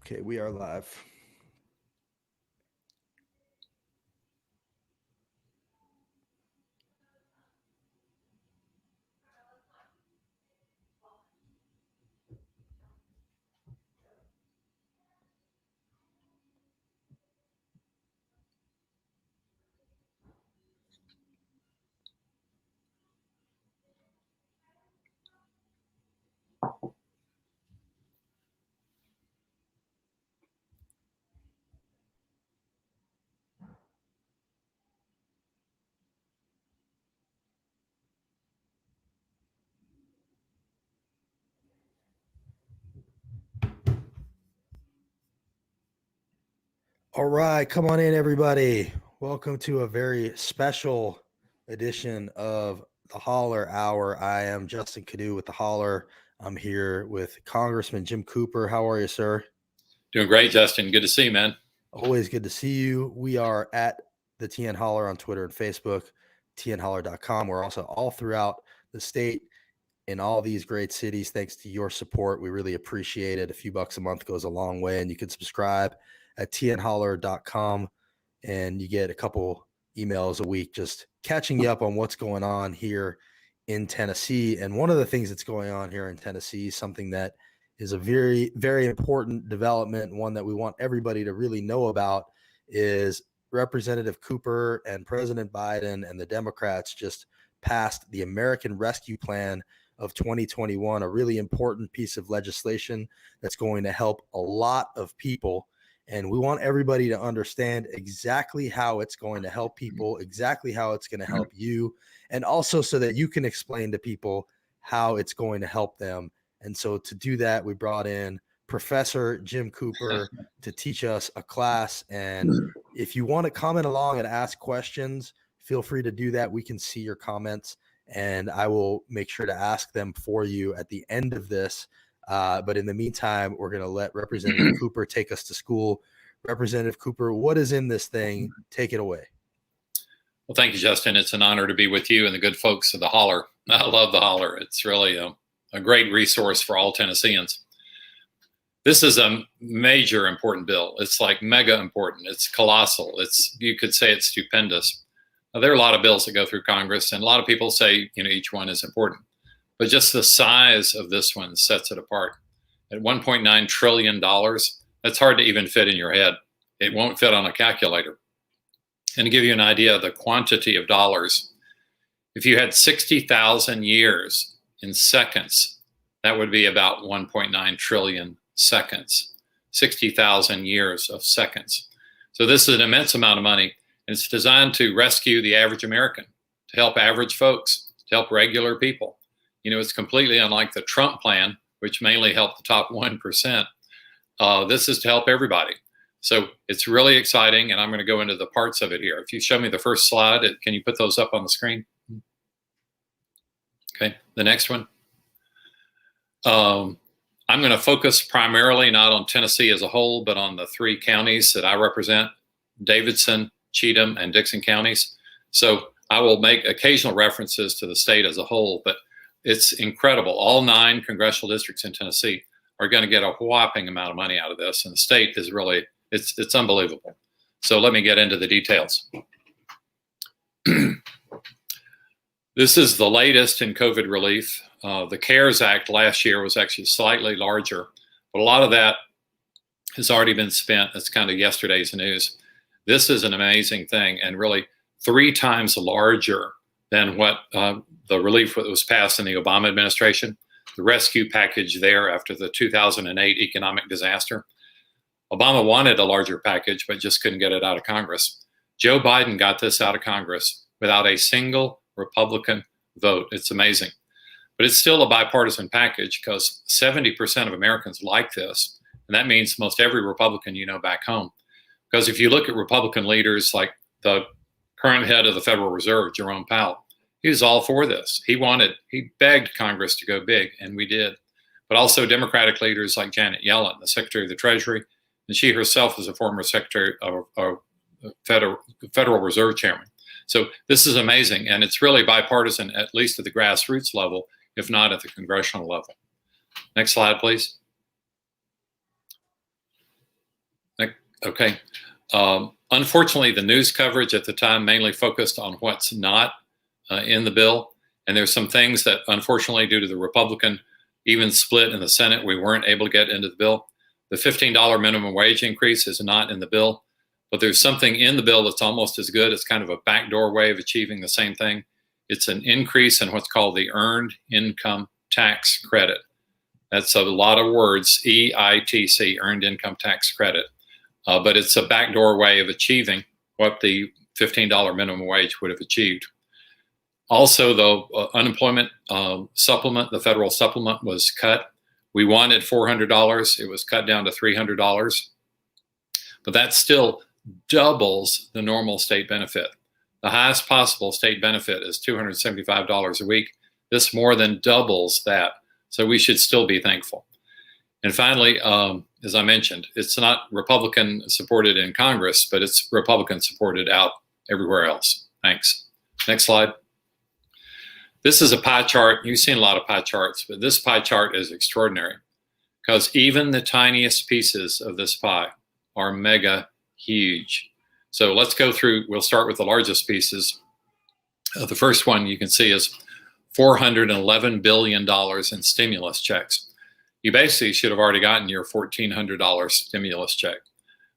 Okay, we are live. All right, come on in, everybody. Welcome to a very special edition of the Holler Hour. I am Justin Canoe with the Holler. I'm here with Congressman Jim Cooper. How are you, sir? Doing great, Justin. Good to see you, man. Always good to see you. We are at the TN Holler on Twitter and Facebook, tnholler.com. We're also all throughout the state in all these great cities. Thanks to your support, we really appreciate it. A few bucks a month goes a long way, and you can subscribe at tnholler.com, and you get a couple emails a week just catching you up on what's going on here in Tennessee. And one of the things that's going on here in Tennessee, something that is a very, very important development, one that we want everybody to really know about, is Representative Cooper and President Biden and the Democrats just passed the American Rescue Plan of 2021, a really important piece of legislation that's going to help a lot of people. And we want everybody to understand exactly how it's going to help people, exactly how it's going to help you, and also so that you can explain to people how it's going to help them. And so to do that, we brought in Professor Jim Cooper to teach us a class. And if you want to comment along and ask questions, feel free to do that. We can see your comments, and I will make sure to ask them for you at the end of this. But in the meantime, we're going to let Representative Cooper take us to school. Representative Cooper, what is in this thing? Take it away. Well, thank you, Justin. It's an honor to be with you and the good folks of the Holler. I love the Holler. It's really a great resource for all Tennesseans. This is a major important bill. It's like mega important. It's colossal. You could say it's stupendous. Now, there are a lot of bills that go through Congress, and a lot of people say, each one is important. But just the size of this one sets it apart. At $1.9 trillion, that's hard to even fit in your head. It won't fit on a calculator. And to give you an idea of the quantity of dollars, if you had 60,000 years in seconds, that would be about 1.9 trillion seconds. 60,000 years of seconds. So this is an immense amount of money. And it's designed to rescue the average American, to help average folks, to help regular people. It's completely unlike the Trump plan, which mainly helped the top 1%. This is to help everybody. So it's really exciting, and I'm going to go into the parts of it here. If you show me the first slide, can you put those up on the screen? Okay, the next one. I'm going to focus primarily not on Tennessee as a whole, but on the three counties that I represent, Davidson, Cheatham, and Dixon counties. So I will make occasional references to the state as a whole, but it's incredible. All 9 congressional districts in Tennessee are going to get a whopping amount of money out of this. And the state is really, it's unbelievable. So let me get into the details. This is the latest in COVID relief. The CARES Act last year was actually slightly larger, but a lot of that has already been spent. It's kind of yesterday's news. This is an amazing thing, and really 3 times larger than what the relief that was passed in the Obama administration, the rescue package there after the 2008 economic disaster. Obama wanted a larger package, but just couldn't get it out of Congress. Joe Biden got this out of Congress without a single Republican vote. It's amazing. But it's still a bipartisan package because 70% of Americans like this. And that means most every Republican back home. Because if you look at Republican leaders like the current head of the Federal Reserve, Jerome Powell, he was all for this. He begged Congress to go big, and we did. But also Democratic leaders like Janet Yellen, the Secretary of the Treasury, and she herself was a former Secretary of Federal Reserve Chairman. So this is amazing, and it's really bipartisan, at least at the grassroots level, if not at the congressional level. Next slide, please. Okay. Unfortunately, the news coverage at the time mainly focused on what's not in the bill. And there's some things that, unfortunately, due to the Republican even split in the Senate, we weren't able to get into the bill. The $15 minimum wage increase is not in the bill, but there's something in the bill that's almost as good. It's kind of a backdoor way of achieving the same thing. It's an increase in what's called the Earned Income Tax Credit. That's a lot of words, EITC, Earned Income Tax Credit. But it's a backdoor way of achieving what the $15 minimum wage would have achieved. Also, the unemployment supplement, the federal supplement, was cut. We wanted $400. It was cut down to $300. But that still doubles the normal state benefit. The highest possible state benefit is $275 a week. This more than doubles that. So we should still be thankful. And finally, as I mentioned, it's not Republican supported in Congress, but it's Republican supported out everywhere else. Thanks. Next slide. This is a pie chart. You've seen a lot of pie charts, but this pie chart is extraordinary because even the tiniest pieces of this pie are mega huge. So let's go through. We'll start with the largest pieces. The first one you can see is $411 billion in stimulus checks. You basically should have already gotten your $1,400 stimulus check.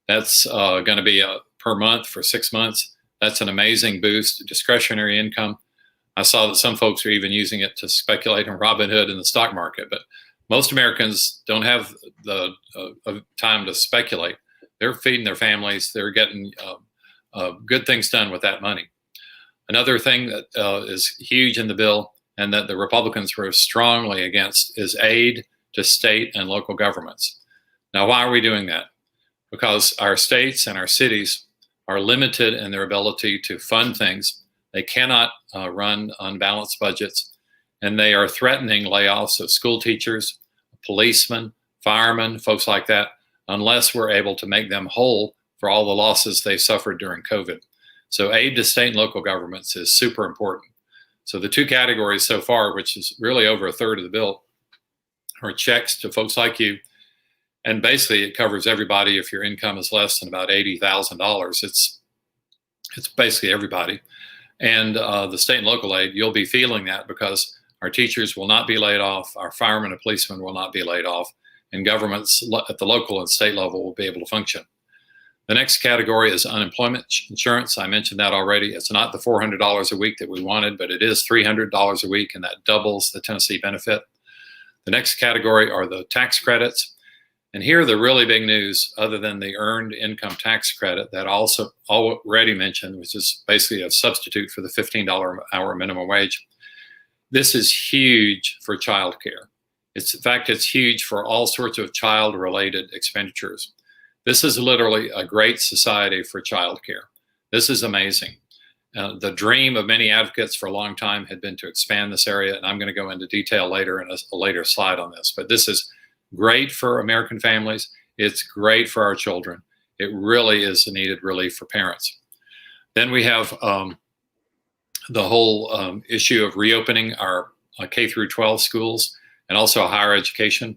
That's going to be per month for 6 months. That's an amazing boost, discretionary income. I saw that some folks are even using it to speculate on Robinhood in the stock market, but most Americans don't have the time to speculate. They're feeding their families. They're getting good things done with that money. Another thing that is huge in the bill and that the Republicans were strongly against is aid to state and local governments. Now, why are we doing that? Because our states and our cities are limited in their ability to fund things. They cannot run unbalanced budgets, and they are threatening layoffs of school teachers, policemen, firemen, folks like that, unless we're able to make them whole for all the losses they suffered during COVID. So aid to state and local governments is super important. So the two categories so far, which is really over a third of the bill, are checks to folks like you. And basically it covers everybody. If your income is less than about $80,000, it's basically everybody. And the state and local aid, you'll be feeling that because our teachers will not be laid off, our firemen and policemen will not be laid off, and governments at the local and state level will be able to function. The next category is unemployment insurance. I mentioned that already. It's not the $400 a week that we wanted, but it is $300 a week, and that doubles the Tennessee benefit. The next category are the tax credits. And here the really big news, other than the earned income tax credit that I also already mentioned, which is basically a substitute for the $15 an hour minimum wage. This is huge for childcare. In fact, it's huge for all sorts of child-related expenditures. This is literally a great society for childcare. This is amazing. The dream of many advocates for a long time had been to expand this area, and I'm going to go into detail later in a later slide on this. But this is great for American families. It's great for our children. It really is a needed relief for parents. Then we have the whole issue of reopening our K through 12 schools and also higher education.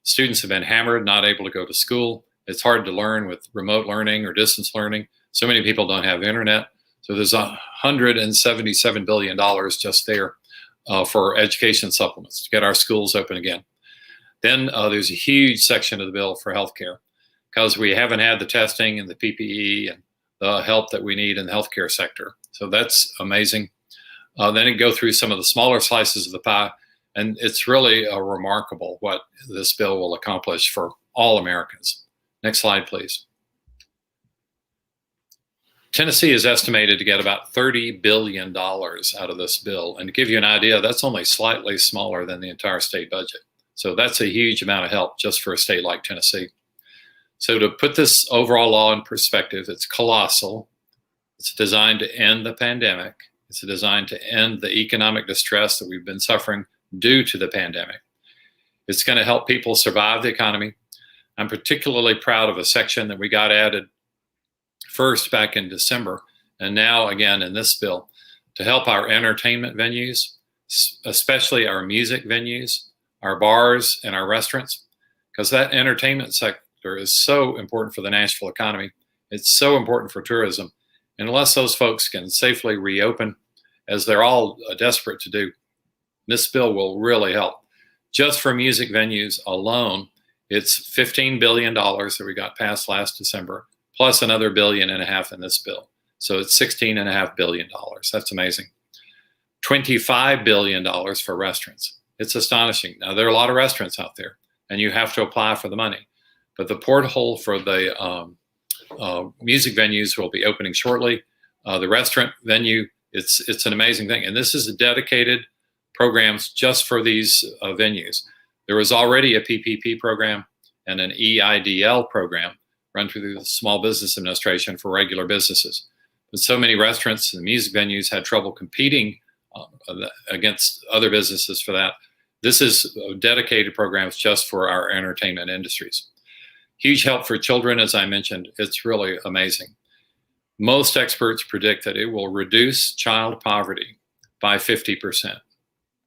Students have been hammered, not able to go to school. It's hard to learn with remote learning or distance learning. So many people don't have internet. So there's $177 billion just there for education supplements to get our schools open again. Then there's a huge section of the bill for healthcare because we haven't had the testing and the PPE and the help that we need in the healthcare sector. So that's amazing. Then it go through some of the smaller slices of the pie, and it's really remarkable what this bill will accomplish for all Americans. Next slide, please. Tennessee is estimated to get about $30 billion out of this bill. And to give you an idea, that's only slightly smaller than the entire state budget. So that's a huge amount of help just for a state like Tennessee. So to put this overall law in perspective, it's colossal. It's designed to end the pandemic. It's designed to end the economic distress that we've been suffering due to the pandemic. It's going to help people survive the economy. I'm particularly proud of a section that we got added first back in December, and now again in this bill, to help our entertainment venues, especially our music venues, our bars, and our restaurants, because that entertainment sector is so important for the Nashville economy. It's so important for tourism. And unless those folks can safely reopen, as they're all desperate to do, this bill will really help. Just for music venues alone, it's $15 billion that we got passed last December, plus another $1.5 billion in this bill. So it's $16.5 billion. That's amazing. $25 billion for restaurants. It's astonishing. Now, there are a lot of restaurants out there, and you have to apply for the money. But the porthole for the music venues will be opening shortly. The restaurant venue, it's an amazing thing. And this is a dedicated programs just for these venues. There was already a PPP program and an EIDL program run through the Small Business Administration for regular businesses. But so many restaurants and music venues had trouble competing against other businesses for that. This is dedicated programs just for our entertainment industries. Huge help for children, as I mentioned. It's really amazing. Most experts predict that it will reduce child poverty by 50%,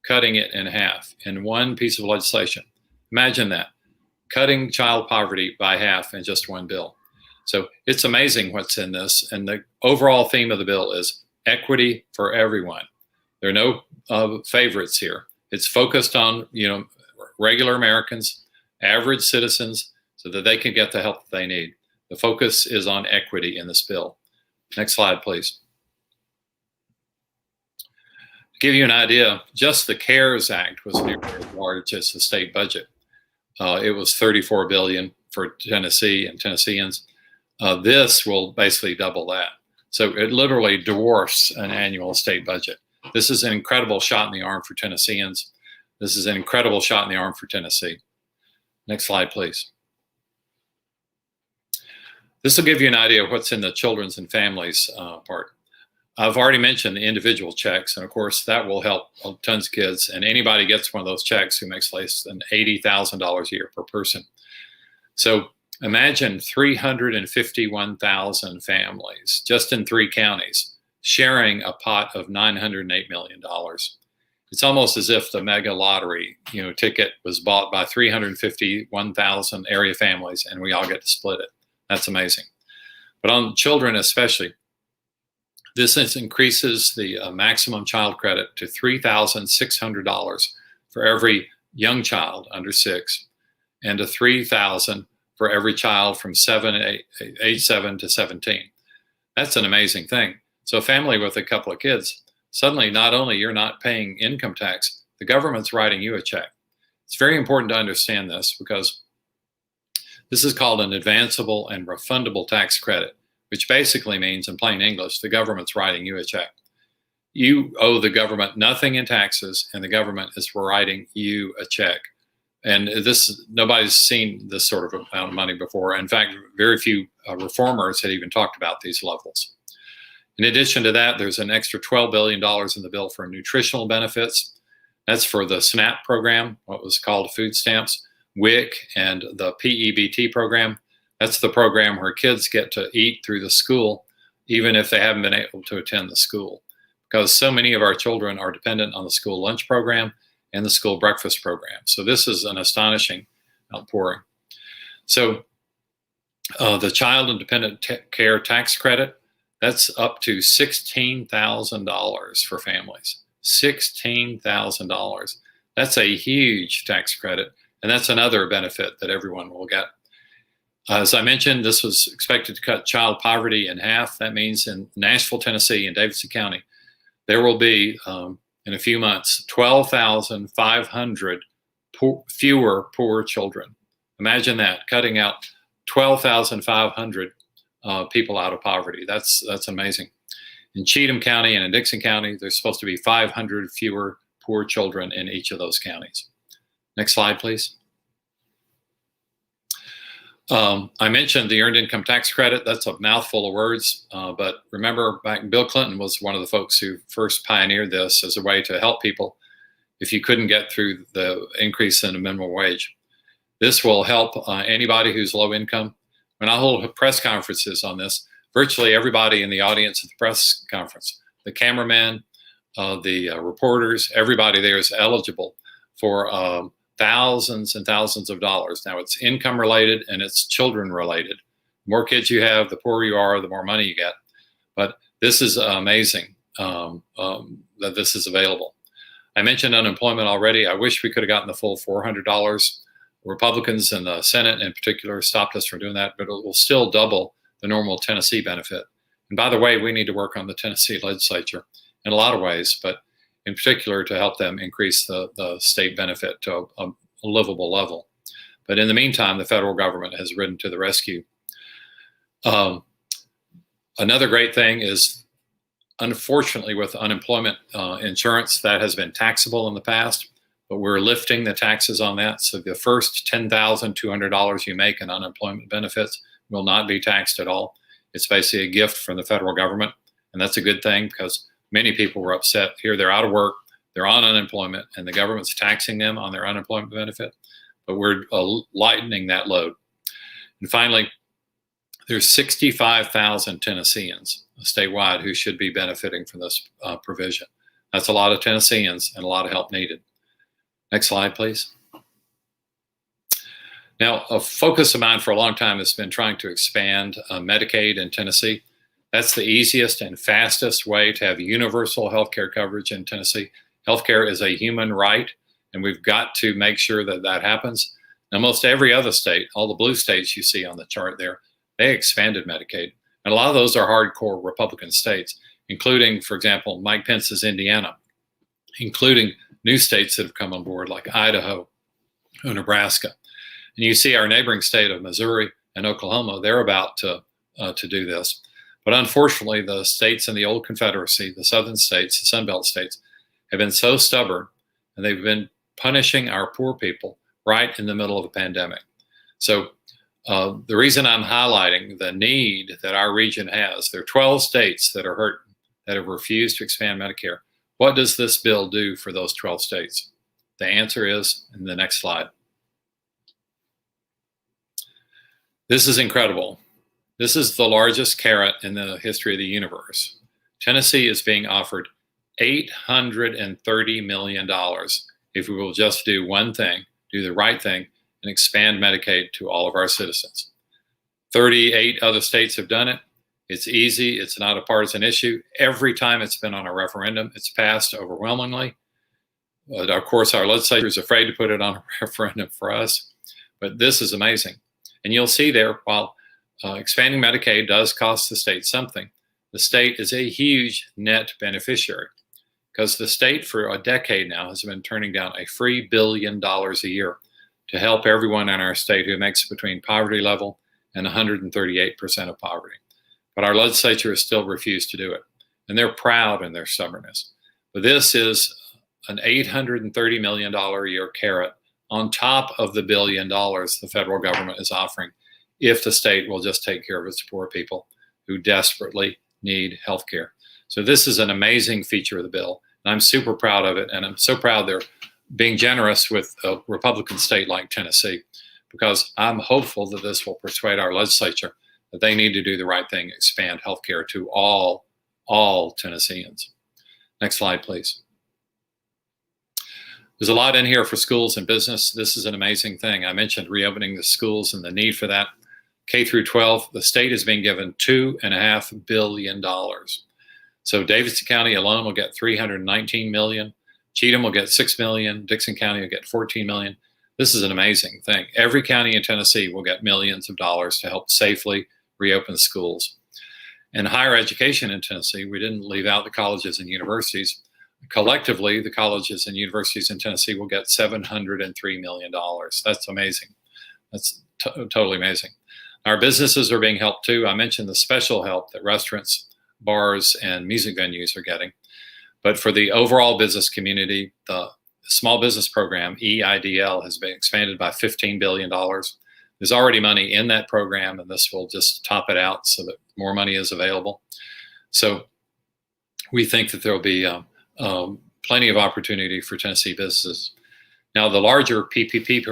cutting it in half in one piece of legislation. Imagine that, cutting child poverty by half in just one bill. So it's amazing what's in this. And the overall theme of the bill is equity for everyone. There are no favorites here. It's focused on, regular Americans, average citizens, so that they can get the help that they need. The focus is on equity in this bill. Next slide, please. To give you an idea, just the CARES Act was nearly as large as the state budget. It was $34 billion for Tennessee and Tennesseans. This will basically double that. So it literally dwarfs an annual state budget. This is an incredible shot in the arm for Tennesseans. This is an incredible shot in the arm for Tennessee. Next slide, please. This will give you an idea of what's in the children's and families part. I've already mentioned the individual checks, and of course that will help tons of kids. And anybody gets one of those checks who makes less than $80,000 a year per person. So imagine 351,000 families just in 3 counties sharing a pot of $908 million. It's almost as if the mega lottery, ticket was bought by 351,000 area families, and we all get to split it. That's amazing. But on children especially, this increases the maximum child credit to $3,600 for every young child under 6, and to $3,000 for every child from age 7 to 17. That's an amazing thing. So a family with a couple of kids, suddenly not only you're not paying income tax, the government's writing you a check. It's very important to understand this, because this is called an advanceable and refundable tax credit, which basically means, in plain English, the government's writing you a check. You owe the government nothing in taxes, and the government is writing you a check. And nobody's seen this sort of amount of money before. In fact, very few reformers had even talked about these levels. In addition to that, there's an extra $12 billion in the bill for nutritional benefits. That's for the SNAP program, what was called food stamps, WIC, and the PEBT program. That's the program where kids get to eat through the school, even if they haven't been able to attend the school. Because so many of our children are dependent on the school lunch program and the school breakfast program. So this is an astonishing outpouring. So the Child and Dependent Care Tax Credit, that's up to $16,000 for families. $16,000. That's a huge tax credit, and that's another benefit that everyone will get. As I mentioned, this was expected to cut child poverty in half. That means in Nashville, Tennessee, and Davidson County, there will be, in a few months, 12,500 fewer poor children. Imagine that, cutting out 12,500 people out of poverty. That's amazing. In Cheatham County and in Dixon County, there's supposed to be 500 fewer poor children in each of those counties. Next slide, please. I mentioned the Earned Income Tax Credit. That's a mouthful of words, but remember, Bill Clinton was one of the folks who first pioneered this as a way to help people if you couldn't get through the increase in the minimum wage. This will help anybody who's low income. When I hold press conferences on this, virtually everybody in the audience at the press conference, the cameraman, the reporters, everybody there is eligible for thousands and thousands of dollars. Now, it's income related and it's children related. The more kids you have, the poorer you are, the more money you get. But this is amazing that this is available. I mentioned unemployment already. I wish we could have gotten the full $400. Republicans in the Senate in particular stopped us from doing that, but it will still double the normal Tennessee benefit. And by the way, we need to work on the Tennessee legislature in a lot of ways, but in particular to help them increase the state benefit to a livable level. But in the meantime, the federal government has ridden to the rescue. Another great thing is, unfortunately, with unemployment insurance, that has been taxable in the past, but we're lifting the taxes on that. So the first $10,200 you make in unemployment benefits will not be taxed at all. It's basically a gift from the federal government, and that's a good thing because many people were upset here. They're out of work, they're on unemployment, and the government's taxing them on their unemployment benefit, but we're lightening that load. And finally, there's 65,000 Tennesseans statewide who should be benefiting from this provision. That's a lot of Tennesseans and a lot of help needed. Next slide, please. Now, a focus of mine for a long time has been trying to expand Medicaid in Tennessee. That's the easiest and fastest way to have universal healthcare coverage in Tennessee. Healthcare is a human right, and we've got to make sure that that happens. Now, most every other state, all the blue states you see on the chart there, they expanded Medicaid. And a lot of those are hardcore Republican states, including, for example, Mike Pence's Indiana, including new states that have come on board like Idaho or Nebraska. And you see our neighboring state of Missouri and Oklahoma, they're about to do this. But unfortunately, the states in the old Confederacy, the southern states, the Sun Belt states, have been so stubborn, and they've been punishing our poor people right in the middle of a pandemic. So the reason I'm highlighting the need that our region has, there are 12 states that are hurt, that have refused to expand Medicare. What does this bill do for those 12 states? The answer is in the next slide. This is incredible. This is the largest carrot in the history of the universe. Tennessee is being offered $830 million if we will just do one thing, do the right thing, and expand Medicaid to all of our citizens. 38 other states have done it. It's easy. It's not a partisan issue. Every time it's been on a referendum, it's passed overwhelmingly. But of course, our legislature is afraid to put it on a referendum for us. But this is amazing. And you'll see there, while expanding Medicaid does cost the state something, the state is a huge net beneficiary because the state for a decade now has been turning down a free $1 billion a year to help everyone in our state who makes between poverty level and 138% of poverty. But our legislature has still refused to do it. And they're proud in their stubbornness. But this is an $830 million a year carrot on top of the $1 billion the federal government is offering if the state will just take care of its poor people who desperately need health care. So this is an amazing feature of the bill. And I'm super proud of it. And I'm so proud they're being generous with a Republican state like Tennessee, because I'm hopeful that this will persuade our legislature that they need to do the right thing, expand health care to all Tennesseans. Next slide, please. There's a lot in here for schools and business. This is an amazing thing. I mentioned reopening the schools and the need for that. K through 12, the state is being given $2.5 billion. So Davidson County alone will get $319 million. Cheatham will get $6 million. Dixon County will get $14 million. This is an amazing thing. Every county in Tennessee will get millions of dollars to help safely reopen schools. And higher education in Tennessee, we didn't leave out the colleges and universities. Collectively, the colleges and universities in Tennessee will get $703 million. That's amazing. That's totally amazing. Our businesses are being helped too. I mentioned the special help that restaurants, bars, and music venues are getting. But for the overall business community, the small business program, EIDL, has been expanded by $15 billion. There's already money in that program, and this will just top it out so that more money is available. So we think that there will be plenty of opportunity for Tennessee businesses. Now, the larger PPP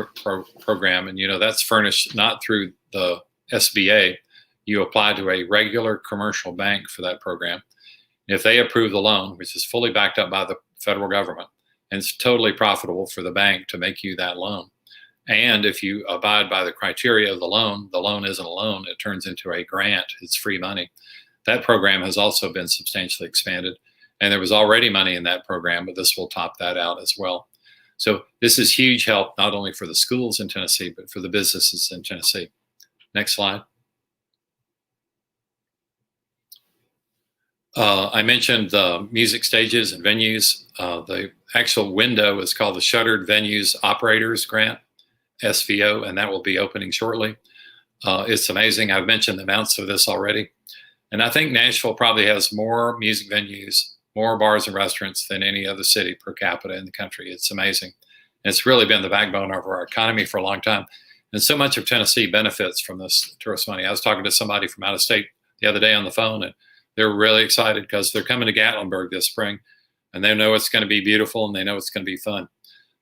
program, and that's furnished not through the SBA. You apply to a regular commercial bank for that program. If they approve the loan, which is fully backed up by the federal government, and it's totally profitable for the bank to make you that loan. And if you abide by the criteria of the loan isn't a loan, it turns into a grant. It's free money. That program has also been substantially expanded. And there was already money in that program, but this will top that out as well. So this is huge help, not only for the schools in Tennessee, but for the businesses in Tennessee. Next slide. I mentioned the music stages and venues. The actual window is called the Shuttered Venues Operators Grant, SVO, and that will be opening shortly. It's amazing. I've mentioned the amounts of this already. And I think Nashville probably has more music venues, more bars and restaurants than any other city per capita in the country. It's amazing. And it's really been the backbone of our economy for a long time. And so much of Tennessee benefits from this tourist money. I was talking to somebody from out of state the other day on the phone, and they're really excited because they're coming to Gatlinburg this spring, and they know it's going to be beautiful and they know it's going to be fun.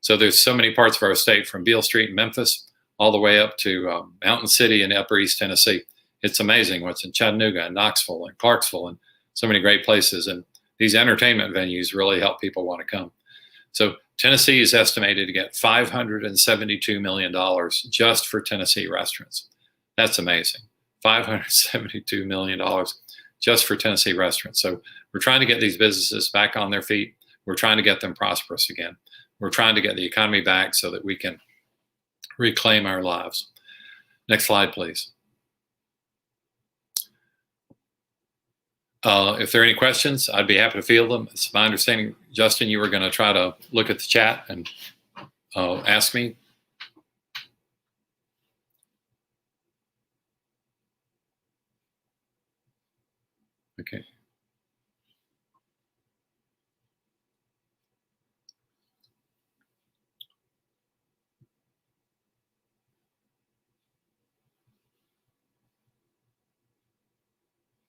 So there's so many parts of our state, from Beale Street in Memphis all the way up to Mountain City in Upper East Tennessee. It's amazing what's in Chattanooga and Knoxville and Clarksville and so many great places. And these entertainment venues really help people want to come. So Tennessee is estimated to get $572 million just for Tennessee restaurants. That's amazing. $572 million just for Tennessee restaurants. So we're trying to get these businesses back on their feet. We're trying to get them prosperous again. We're trying to get the economy back so that we can reclaim our lives. Next slide, please. If there are any questions, I'd be happy to field them. It's my understanding, Justin, you were going to try to look at the chat and ask me. Okay.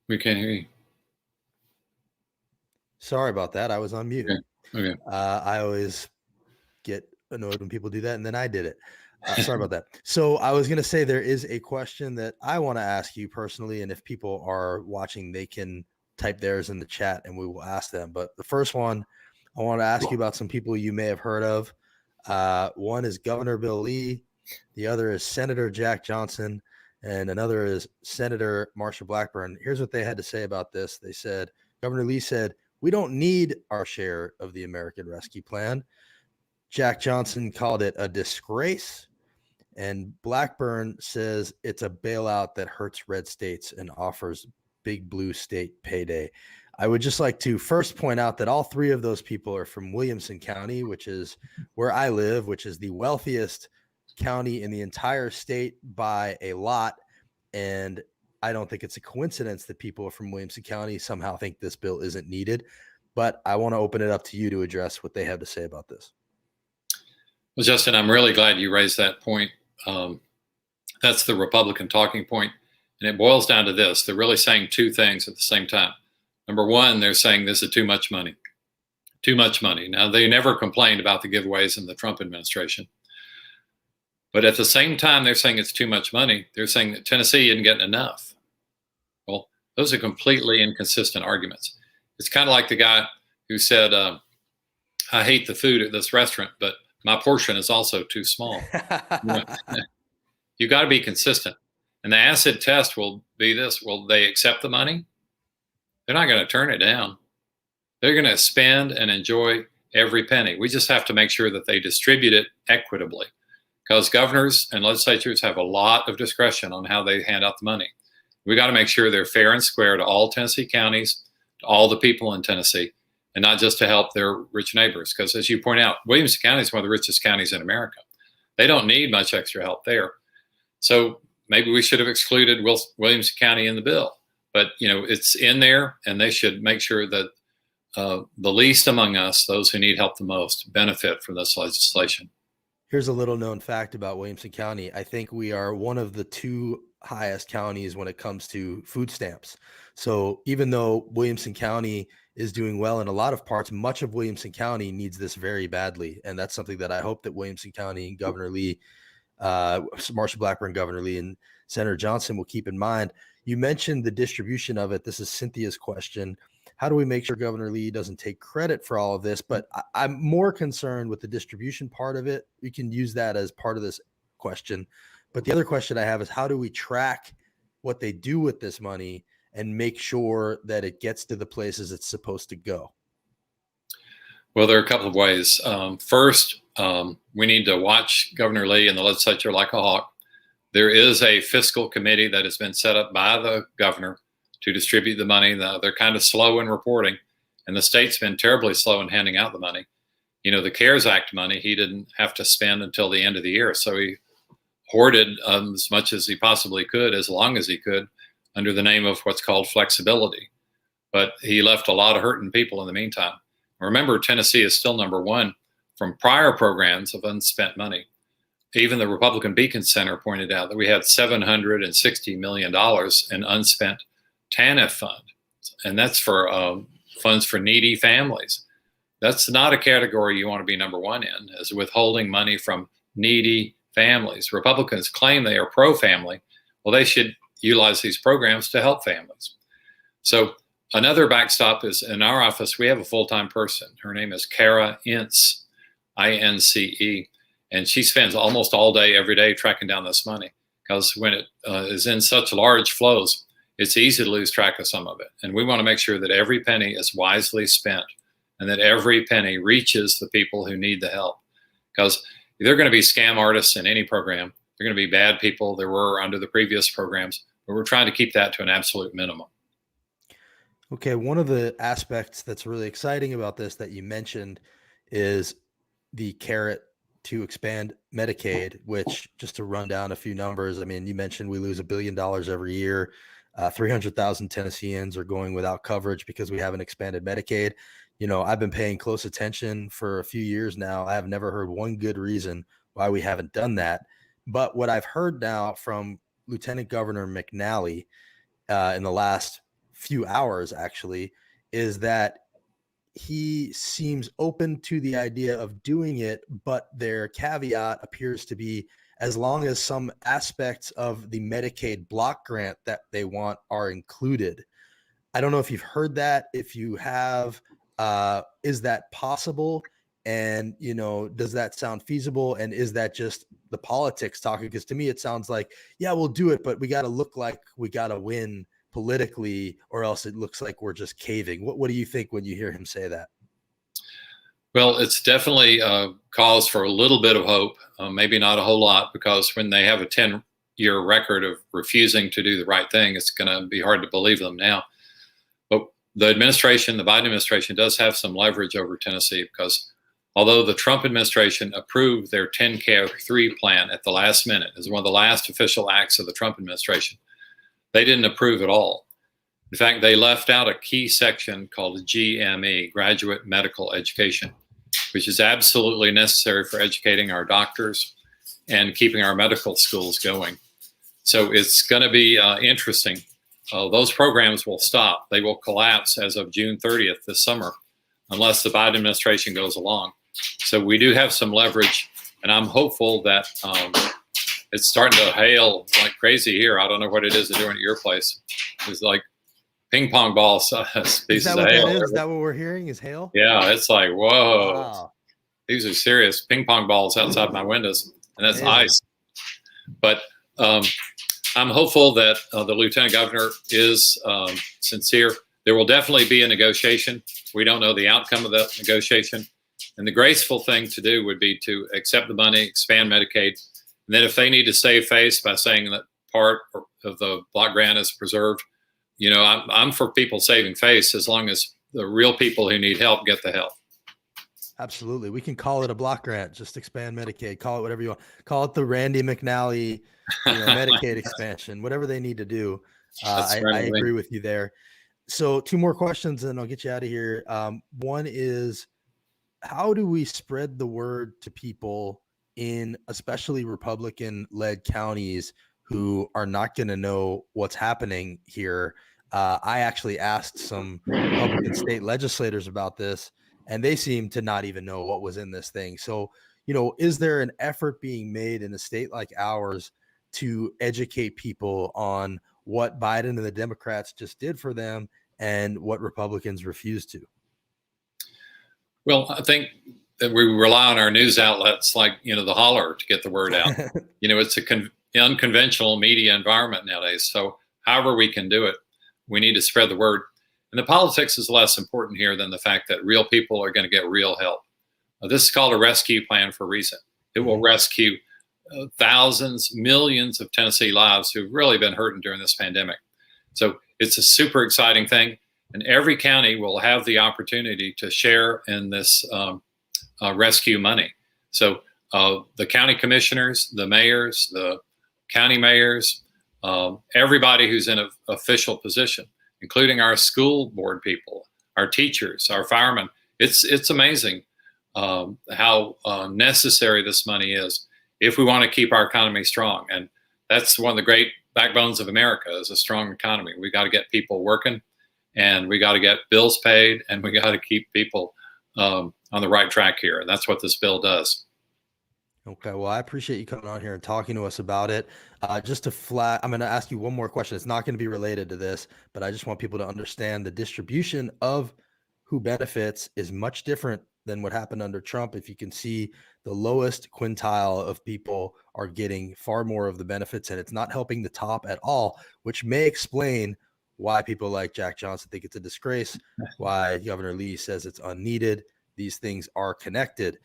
We can't hear you. Sorry about that. I was on mute. Okay. I always get annoyed when people do that, and then I did it. Sorry about that. So I was going to say there is a question that I want to ask you personally, and if people are watching, they can type theirs in the chat, and we will ask them. But the first one, I want to ask you about some people you may have heard of. One is Governor Bill Lee. The other is Senator Jack Johnson. And another is Senator Marsha Blackburn. Here's what they had to say about this. They said, Governor Lee said, "We don't need our share of the American Rescue Plan." Jack Johnson called it a disgrace. And Blackburn says it's a bailout that hurts red states and offers big blue state payday. I would just like to first point out that all three of those people are from Williamson County, which is where I live, which is the wealthiest county in the entire state by a lot. And I don't think it's a coincidence that people from Williamson County somehow think this bill isn't needed. But I want to open it up to you to address what they have to say about this. Well, Justin, I'm really glad you raised that point. That's the Republican talking point, and it boils down to this. They're really saying two things at the same time. Number one, they're saying this is too much money. Too much money. Now, they never complained about the giveaways in the Trump administration. But at the same time, they're saying it's too much money. They're saying that Tennessee isn't getting enough. Well, those are completely inconsistent arguments. It's kind of like the guy who said, I hate the food at this restaurant, but my portion is also too small. You got to be consistent. And the acid test will be this. Will they accept the money? They're not going to turn it down. They're going to spend and enjoy every penny. We just have to make sure that they distribute it equitably, because governors and legislatures have a lot of discretion on how they hand out the money. We got to make sure they're fair and square to all Tennessee counties, to all the people in Tennessee, and not just to help their rich neighbors. Because as you point out, Williamson County is one of the richest counties in America. They don't need much extra help there. So maybe we should have excluded Williamson County in the bill. But, you know, it's in there, and they should make sure that the least among us, those who need help the most, benefit from this legislation. Here's a little known fact about Williamson County. I think we are one of the two highest counties when it comes to food stamps. So even though Williamson County is doing well in a lot of parts, much of Williamson County needs this very badly. And that's something that I hope that Williamson County and Governor Lee, Marsha Blackburn, Governor Lee, and Senator Johnson will keep in mind. You mentioned the distribution of it. This is Cynthia's question. how do we make sure Governor Lee doesn't take credit for all of this? But I'm more concerned with the distribution part of it. We can use that as part of this question. But the other question I have is, how do we track what they do with this money and make sure that it gets to the places it's supposed to go? Well, there are a couple of ways. First, we need to watch Governor Lee and the legislature like a hawk. There is a fiscal committee that has been set up by the governor to distribute the money. They're kind of slow in reporting, and the state's been terribly slow in handing out the money. You know, the CARES Act money, he didn't have to spend until the end of the year. So he hoarded as much as he possibly could, as long as he could, under the name of what's called flexibility. But he left a lot of hurting people in the meantime. Remember, Tennessee is still number one from prior programs of unspent money. Even the Republican Beacon Center pointed out that we had $760 million in unspent TANF fund, and that's for funds for needy families. That's not a category you want to be number one in, as withholding money from needy families. Republicans claim they are pro-family. Well, they should utilize these programs to help families. So another backstop is in our office, we have a full-time person. Her name is Kara Ince, I-N-C-E. And she spends almost all day, every day, tracking down this money, because when it is in such large flows, it's easy to lose track of some of it. And we want to make sure that every penny is wisely spent and that every penny reaches the people who need the help. Because they're going to be scam artists in any program. They're going to be bad people. There were under the previous programs, but we're trying to keep that to an absolute minimum. Okay, one of the aspects that's really exciting about this that you mentioned is the carrot to expand Medicaid, which, just to run down a few numbers, I mean, you mentioned we lose $1 billion every year. 300,000 Tennesseans are going without coverage because we haven't expanded Medicaid. You know, I've been paying close attention for a few years now. I have never heard one good reason why we haven't done that. But what I've heard now from Lieutenant Governor McNally in the last few hours, actually, is that he seems open to the idea of doing it, but their caveat appears to be, as long as some aspects of the Medicaid block grant that they want are included. I don't know if you've heard that. If you have, is that possible? And, you know, does that sound feasible? And is that just the politics talking? Because to me, it sounds like, yeah, we'll do it, but we got to look like we got to win politically, or else it looks like we're just caving. What do you think when you hear him say that? Well, it's definitely cause for a little bit of hope, maybe not a whole lot, because when they have a 10-year record of refusing to do the right thing, it's going to be hard to believe them now. But the administration, the Biden administration, does have some leverage over Tennessee, because although the Trump administration approved their 10-care 3 plan at the last minute, as one of the last official acts of the Trump administration, they didn't approve at all. In fact, they left out a key section called GME, Graduate Medical Education, which is absolutely necessary for educating our doctors and keeping our medical schools going. So it's going to be interesting. Those programs will stop. They will collapse as of June 30th this summer, unless the Biden administration goes along. So we do have some leverage, and I'm hopeful that it's starting to hail like crazy here. I don't know what it is they're doing at your place. It's like ping pong balls, pieces of hail. Is that what we're hearing, is hail? Yeah, it's like, whoa. Wow. These are serious ping pong balls outside my windows, and that's ice. But I'm hopeful that the lieutenant governor is sincere. There will definitely be a negotiation. We don't know the outcome of that negotiation. And the graceful thing to do would be to accept the money, expand Medicaid. And then if they need to save face by saying that part of the block grant is preserved, you know, I'm for people saving face, as long as the real people who need help get the help. Absolutely. We can call it a block grant, just expand Medicaid, call it whatever you want. Call it the Randy McNally, Medicaid expansion, whatever they need to do. I agree with you there. So 2 more questions and I'll get you out of here. One is, how do we spread the word to people in especially Republican-led counties who are not going to know what's happening here? I actually asked some Republican state legislators about this, and they seem to not even know what was in this thing. So, you know, is there an effort being made in a state like ours to educate people on what Biden and the Democrats just did for them, and what Republicans refuse to? Well, I think that we rely on our news outlets like, the Holler to get the word out. It's unconventional media environment nowadays. So however we can do it, we need to spread the word. And the politics is less important here than the fact that real people are going to get real help. This is called a rescue plan for a reason. It will rescue thousands, millions of Tennessee lives who've really been hurting during this pandemic. So it's a super exciting thing. And every county will have the opportunity to share in this rescue money. So the county commissioners, the mayors, the county mayors, everybody who's in an official position, including our school board people, our teachers, our firemen. It's amazing how necessary this money is if we want to keep our economy strong. And that's one of the great backbones of America is a strong economy. We got to get people working, and we got to get bills paid, and we got to keep people on the right track here. And that's what this bill does. Okay, well, I appreciate you coming on here and talking to us about it. I'm going to ask you one more question. It's not going to be related to this, but I just want people to understand the distribution of who benefits is much different than what happened under Trump. If you can see, the lowest quintile of people are getting far more of the benefits, and it's not helping the top at all, which may explain why people like Jack Johnson think it's a disgrace, why Governor Lee says it's unneeded. These things are connected.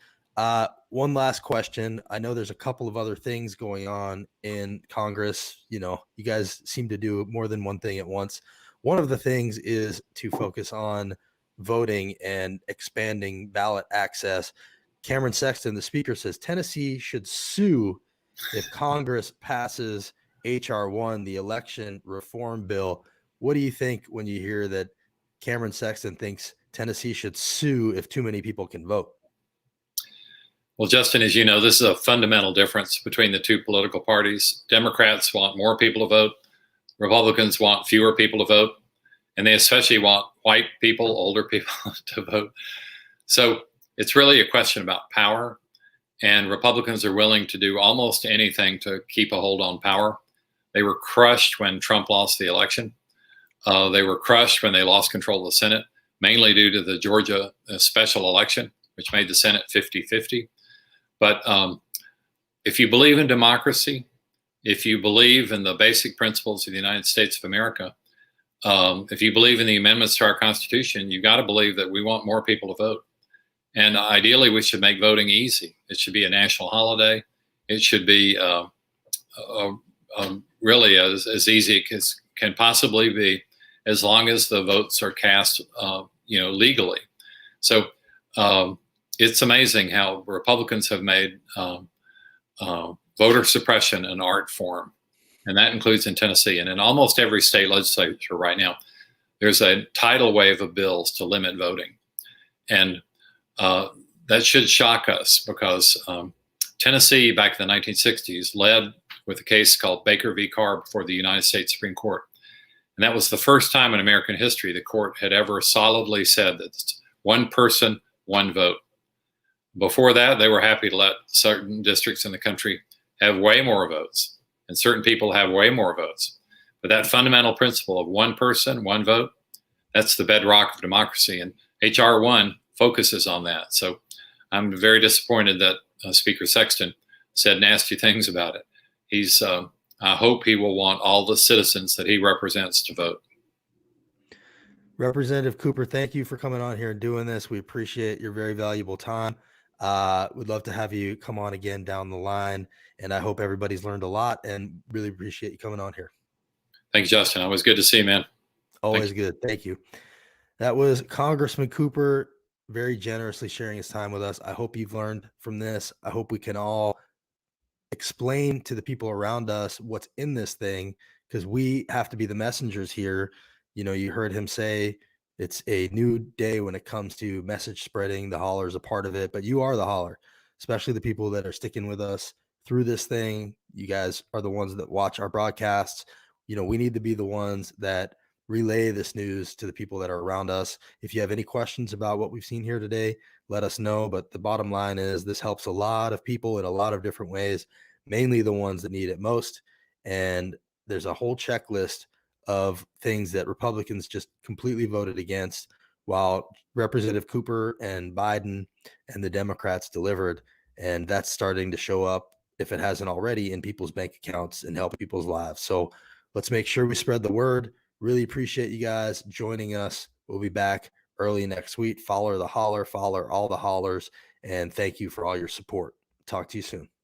One last question. I know there's a couple of other things going on in Congress. You guys seem to do more than one thing at once. One of the things is to focus on voting and expanding ballot access. Cameron Sexton, the speaker, says Tennessee should sue if Congress passes H.R. 1, the election reform bill. What do you think when you hear that Cameron Sexton thinks Tennessee should sue if too many people can vote? Well, Justin, as you know, this is a fundamental difference between the two political parties. Democrats want more people to vote. Republicans want fewer people to vote. And they especially want white people, older people to vote. So it's really a question about power. And Republicans are willing to do almost anything to keep a hold on power. They were crushed when Trump lost the election. They were crushed when they lost control of the Senate, mainly due to the Georgia special election, which made the Senate 50-50. But if you believe in democracy, if you believe in the basic principles of the United States of America, if you believe in the amendments to our Constitution, you've got to believe that we want more people to vote. And ideally, we should make voting easy. It should be a national holiday. It should be really as easy as can possibly be, as long as the votes are cast, legally. So it's amazing how Republicans have made voter suppression an art form, and that includes in Tennessee. And in almost every state legislature right now, there's a tidal wave of bills to limit voting. And that should shock us because Tennessee, back in the 1960s, led with a case called Baker v. Carr before the United States Supreme Court. And that was the first time in American history the court had ever solidly said that it's one person, one vote. Before that, they were happy to let certain districts in the country have way more votes, and certain people have way more votes. But that fundamental principle of one person, one vote, that's the bedrock of democracy. And H.R. 1 focuses on that. So I'm very disappointed that Speaker Sexton said nasty things about it. I hope he will want all the citizens that he represents to vote. Representative Cooper, thank you for coming on here and doing this. We appreciate your very valuable time. We'd love to have you come on again down the line, and I hope everybody's learned a lot and really appreciate you coming on here. Thank you, Justin. Always good to see you, man. Always good. Thank you. That was Congressman Cooper very generously sharing his time with us. I hope you've learned from this. I hope we can all explain to the people around us what's in this thing, because we have to be the messengers here. You heard him say it's a new day when it comes to message spreading. The Holler is a part of it, but you are the Holler, especially the people that are sticking with us through this thing. You guys are the ones that watch our broadcasts. We need to be the ones that relay this news to the people that are around us. If you have any questions about what we've seen here today, let us know. But the bottom line is this helps a lot of people in a lot of different ways, mainly the ones that need it most. And there's a whole checklist of things that Republicans just completely voted against, while Representative Cooper and Biden and the Democrats delivered. And that's starting to show up, if it hasn't already, in people's bank accounts and help people's lives. So let's make sure we spread the word. Really appreciate you guys joining us. We'll be back early next week. Follow the holler, follow all the hollers, and thank you for all your support. Talk to you soon.